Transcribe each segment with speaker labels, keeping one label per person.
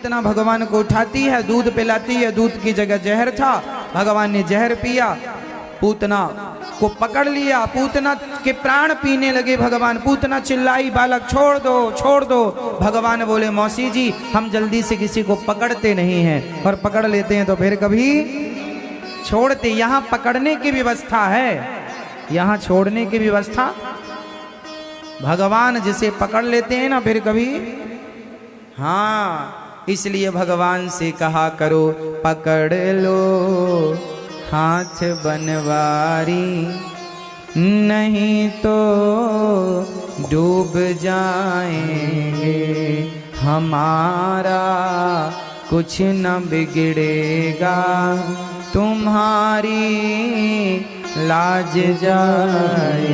Speaker 1: पूतना भगवान को उठाती है, दूध पिलाती है, दूध की जगह जहर था, भगवान ने जहर पिया, पूतना को पकड़ लिया, पूतना के प्राण पीने लगे भगवान। पूतना चिल्लाई, बालक छोड़ दो, छोड़ दो। भगवान बोले, मौसी जी हम जल्दी से किसी को पकड़ते नहीं हैं, और पकड़ लेते हैं तो फिर कभी छोड़ते। यहां पकड़ने की व्यवस्था है, यहां छोड़ने की व्यवस्था। भगवान जिसे पकड़ लेते हैं ना फिर कभी, हाँ, इसलिए भगवान से कहा करो, पकड़ लो हाथ बनवारी, नहीं तो डूब जाएंगे, हमारा कुछ न बिगड़ेगा, तुम्हारी लाज जाए।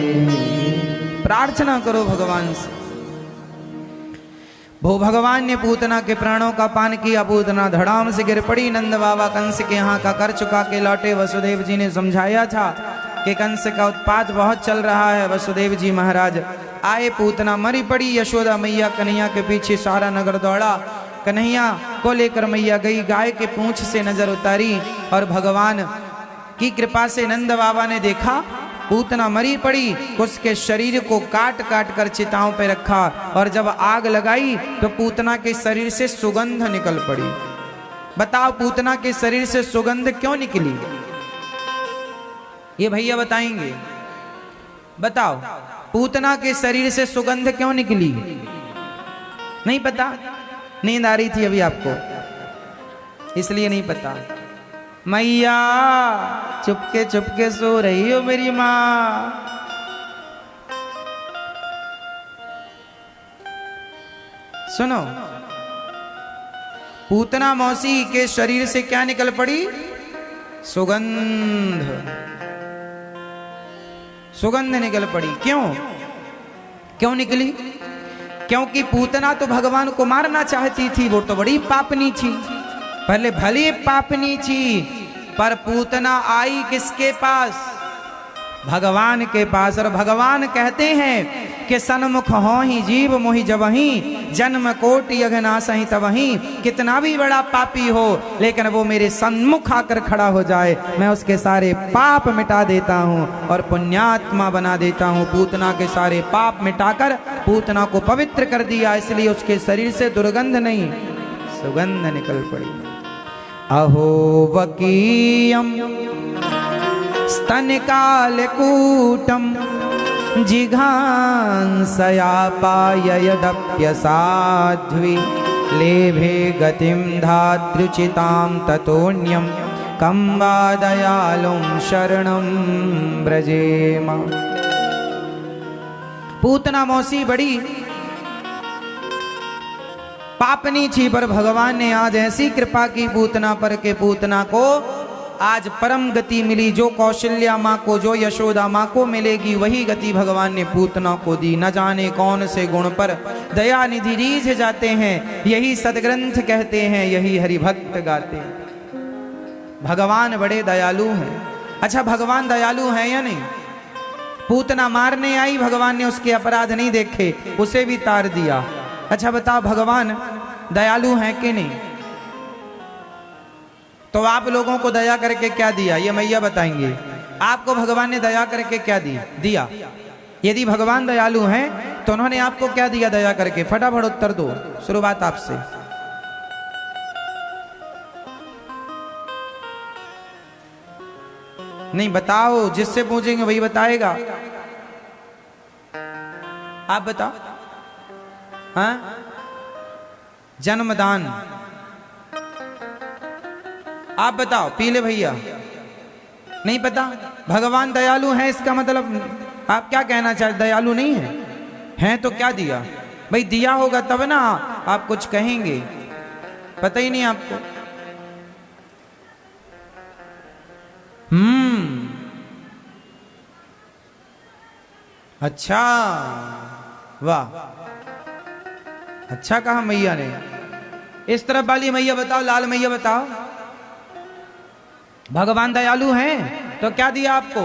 Speaker 1: प्रार्थना करो भगवान से। वो भगवान ने पूतना के प्राणों का पान किया, पूतना धड़ाम से गिर पड़ी। नंद बाबा कंस के यहाँ का कर चुका के लौटे। वसुदेव जी ने समझाया था कि कंस का उत्पात बहुत चल रहा है। वसुदेव जी महाराज आए, पूतना मरी पड़ी। यशोदा मैया कन्हैया के पीछे सारा नगर दौड़ा, कन्हैया को लेकर मैया गई, गाय के पूंछ से नजर उतारी, और भगवान की कृपा से नंद बाबा ने देखा पूतना मरी पड़ी। उसके शरीर को काट काट कर चिताओं पे रखा, और जब आग लगाई तो पूतना के शरीर से सुगंध निकल पड़ी। बताओ पूतना के शरीर से सुगंध क्यों निकली? ये भैया बताएंगे। बताओ पूतना के शरीर से सुगंध क्यों निकली? नहीं पता? नींद आ रही थी अभी आपको, इसलिए नहीं पता। मैया चुपके चुपके सो रही हो मेरी माँ। सुनो, पूतना मौसी के शरीर से क्या निकल पड़ी? सुगंध, सुगंध निकल पड़ी। क्यों? क्यों निकली? क्योंकि पूतना तो भगवान को मारना चाहती थी, वो तो बड़ी पापनी थी। पहले भली पापनी थी, पर पूतना आई किसके पास? भगवान के पास। और भगवान कहते हैं कि सन्मुख हो ही जीव मोहि जबहि, जन्म कोटि अघनासहि तबहि। कितना भी बड़ा पापी हो, लेकिन वो मेरे सन्मुख आकर खड़ा हो जाए, मैं उसके सारे पाप मिटा देता हूँ और पुण्यात्मा बना देता हूँ। पूतना के सारे पाप मिटाकर पूतना को पवित्र कर दिया, इसलिए उसके शरीर से दुर्गंध नहीं, सुगंध निकल पड़ी। अहो वकीयम स्तनकालकूटम जिघांसया पाययदप्यसाध्वी, लेभे गतिं धातृचितां ततोऽन्यं कं वा दयालुं शरणं व्रजेम। पूतना मौसी बड़ी पापनी थी, पर भगवान ने आज ऐसी कृपा की पूतना पर के पूतना को आज परम गति मिली। जो कौशल्या माँ को, जो यशोदा माँ को मिलेगी, वही गति भगवान ने पूतना को दी। न जाने कौन से गुण पर दया निधि रीझ जाते हैं, यही सदग्रंथ कहते हैं, यही हरिभक्त गाते हैं। भगवान बड़े दयालु हैं। अच्छा, भगवान दयालु हैं या नहीं? पूतना मारने आई, भगवान ने उसके अपराध नहीं देखे, उसे भी तार दिया। अच्छा बताओ, भगवान दयालु हैं कि नहीं? तो आप लोगों को दया करके क्या दिया, ये मैया बताएंगे। आपको भगवान ने दया करके क्या दिया? यदि भगवान दयालु हैं तो उन्होंने आपको क्या दिया दया करके? फटाफट उत्तर दो, शुरुआत आपसे। नहीं बताओ, जिससे पूछेंगे वही बताएगा। आप बताओ। हाँ, जन्मदान। आप बताओ। पीले भैया नहीं पता? भगवान दयालु हैं, इसका मतलब आप क्या कहना चाहते? दयालु नहीं है? हैं तो क्या दिया? भाई दिया होगा तब ना आप कुछ कहेंगे। पता ही नहीं आपको? अच्छा, वाह, अच्छा कहा मैया ने। इस तरफ वाली मैया बताओ, लाल मैया बताओ। भगवान दयालु हैं तो क्या दिया आपको?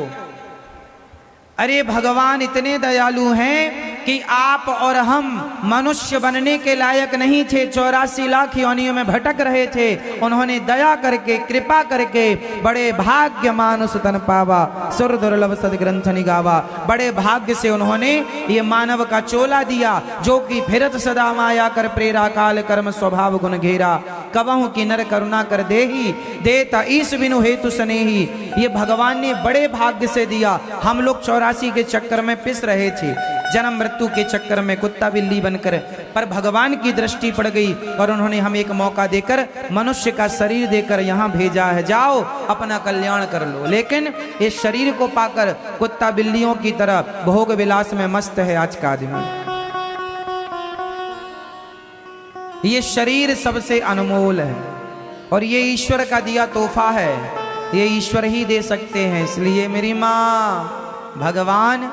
Speaker 1: अरे भगवान इतने दयालु हैं कि आप और हम मनुष्य बनने के लायक नहीं थे, 84 लाख योनियों में भटक रहे थे। उन्होंने दया करके, कृपा करके बड़े भाग्य मानुष तन पावा, सुर दुर्लभ सदग्रंथ निगावा। बड़े भाग्य से उन्होंने ये मानव का चोला दिया, जो कि फिरत सदा माया कर प्रेरा, काल कर्म स्वभाव गुण घेरा। कबहु की नर करुणा कर देही, देता ईश बिनु हेतु सनेही। ये भगवान ने बड़े भाग्य से दिया। हम लोग 84 के चक्कर में पिस रहे थे, जन्म मृत्यु के चक्कर में कुत्ता बिल्ली बनकर, पर भगवान की दृष्टि पड़ गई और उन्होंने हमें एक मौका देकर, मनुष्य का शरीर देकर यहाँ भेजा है, जाओ अपना कल्याण कर लो। लेकिन इस शरीर को पाकर कुत्ता बिल्लियों की तरह भोग विलास में मस्त है आज का आदमी। ये शरीर सबसे अनमोल है और ये ईश्वर का दिया तोहफा है, ये ईश्वर ही दे सकते हैं। इसलिए मेरी माँ, भगवान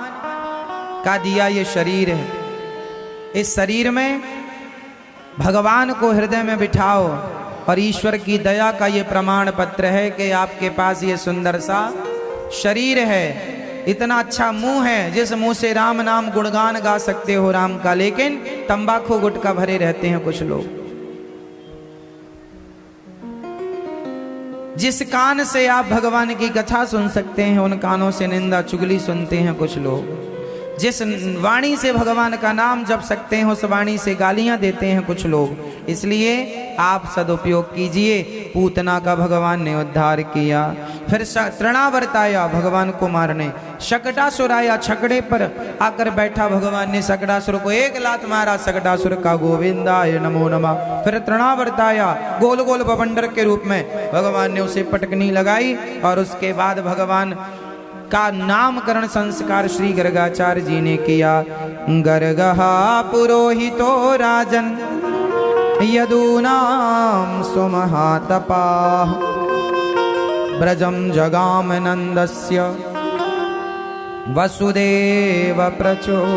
Speaker 1: का दिया ये शरीर है, इस शरीर में भगवान को हृदय में बिठाओ और ईश्वर की दया का ये प्रमाण पत्र है कि आपके पास ये सुंदर सा शरीर है, इतना अच्छा मुंह है जिस मुंह से राम नाम गुणगान गा सकते हो राम का। लेकिन तंबाकू गुटखा भरे रहते हैं कुछ लोग। जिस कान से आप भगवान की कथा सुन सकते हैं, उन कानों से निंदा चुगली सुनते हैं कुछ लोग। जिस वाणी से भगवान का नाम जप सकते हैं, उस वाणी से गालियां देते हैं कुछ लोग। इसलिए आप सदुपयोग कीजिए। पूतना का भगवान ने उद्धार किया, फिर तृणावर्त आया भगवान को मारने, शकटासुर आया, छकड़े पर आकर बैठा। भगवान ने शकटासुर को एक लात मारा, शकटासुर का गोविंदाय नमो नमः। फिर तृणावर्त आया गोल गोल बवंडर के रूप में, भगवान ने उसे पटकनी लगाई और उसके बाद भगवान का नामकरण संस्कार श्री गर्गाचार्य जी ने किया। गर्गहा पुरोहितो राजन यदूनां सुमहातपाः ब्रजं जगाम नंदस्य वसुदेव प्रचोदितः।